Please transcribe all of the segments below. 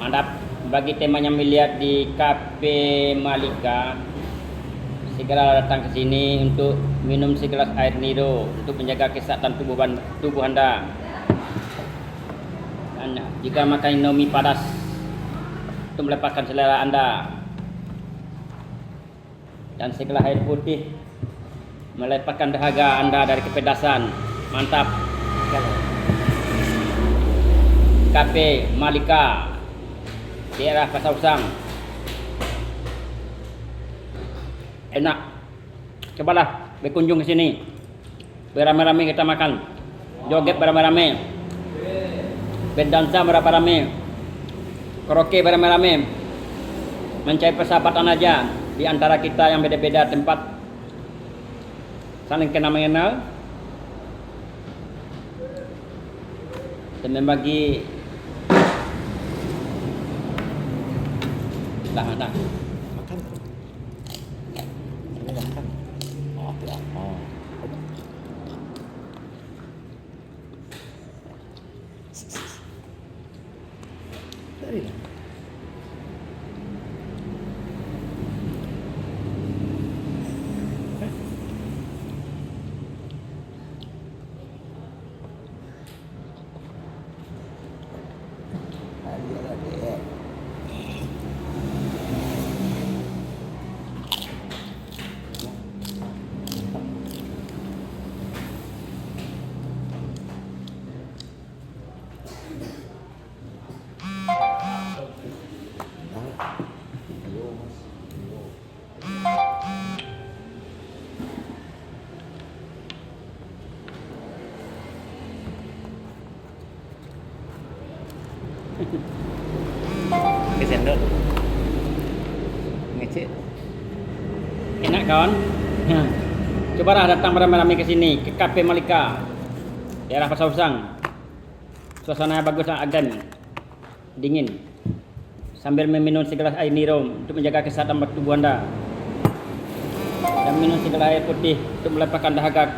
Mantap. Bagi teman yang melihat di Cafe Malika, segera datang ke sini untuk minum segelas air Niro untuk menjaga kesehatan tubuh Anda. Dan jika makan Indomie padas untuk melepaskan selera Anda. Dan segelas air putih melepaskan dahaga Anda dari kepedasan. Mantap. Cafe Malika, daerah Pasar Usang. Enak. Cobalah berkunjung ke sini. Beramai-ramai kita makan. Joget beramai-ramai. Berdansa beramai-ramai. Karaoke beramai-ramai. Mencari persahabatan aja di antara kita yang beda-beda tempat. Saling kenal mengenal. Dan membagi dah. Makan. Ini makan. Oh, ya. Oh. Dari lah. Ke sendok. Ngecek. Enak kawan. Cobalah datang beramai-ramai ke sini, ke Cafe Malika, daerah Pasar Usang. Suasana bagus, adem, dingin. Sambil meminum segelas air Niro untuk menjaga kesehatan tubuh Anda. Dan minum segelas air putih untuk melepaskan dahaga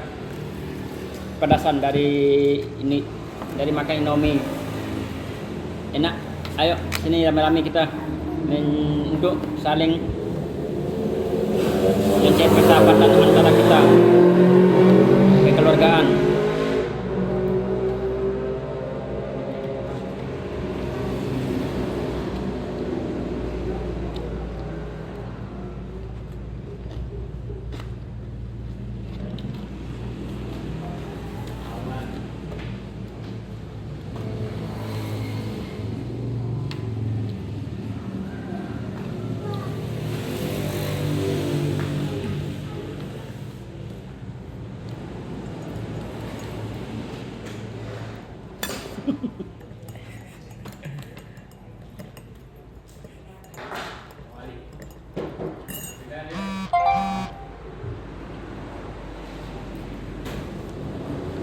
kepedasan dari makan Indomie. Enak. Ayo sini ramai-ramai kita untuk saling mencari persahabatan antara kita, kekeluargaan.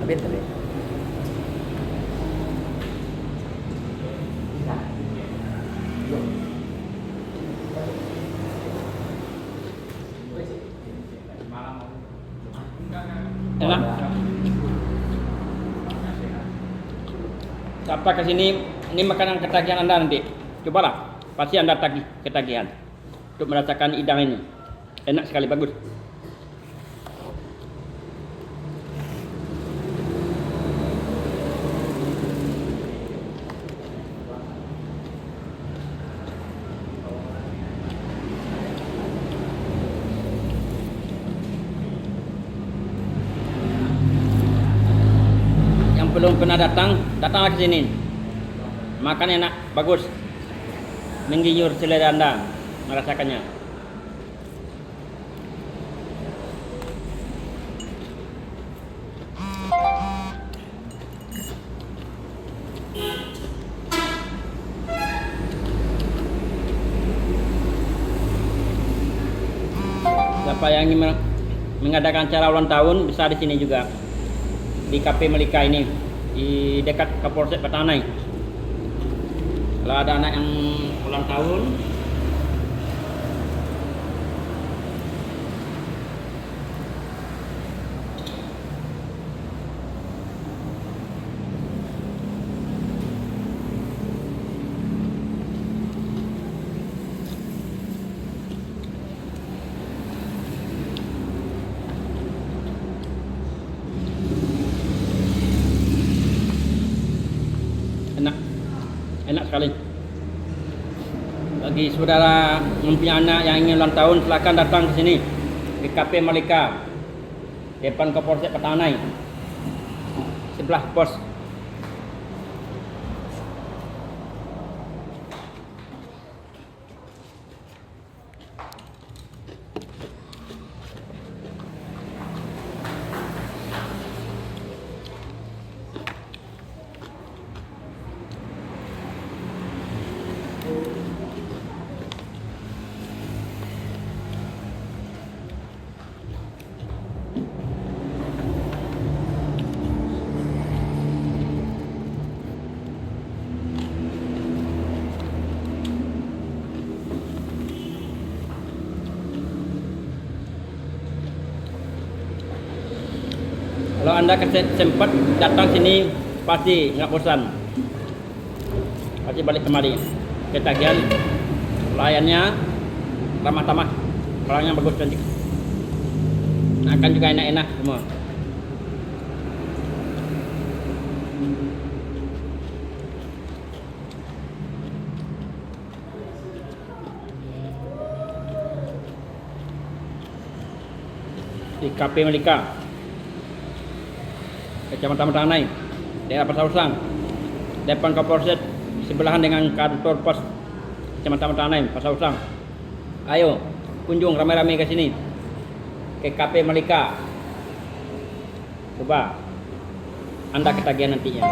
Habis tadi. Enak. Siapa ke sini, ini makanan ketagihan Anda nanti. Cobalah, pasti Anda ketagihan untuk merasakan idang ini. Enak sekali, bagus. Belum pernah datanglah ke sini. Makan enak, bagus. Menggiyur selera Anda merasakannya. Siapa yang ingin mengadakan acara ulang tahun bisa di sini juga, di Cafe Malika ini, di dekat Kapolsek Patanai. Kalau ada anak yang ulang tahun, Enak sekali. Bagi saudara mempunyai anak yang ingin ulang tahun, silakan datang ke sini di Cafe Malika, depan Kapolsek Petanai, sebelah pos. Kalau Anda sempat datang sini pasti nggak bosan, pasti balik kemari. Ketagihan, pelayannya ramah tamah, orangnya bagus cantik, akan juga enak-enak semua. Di Cafe Malika, Kecamatan Petanai, daerah Pasar Usang, depan Kapolsek, sebelahan dengan kantor pos Kecamatan Petanai, Pasar Usang. Ayo, kunjung ramai-ramai ke sini, ke Cafe Malika. Coba Anda ketagihan nantinya.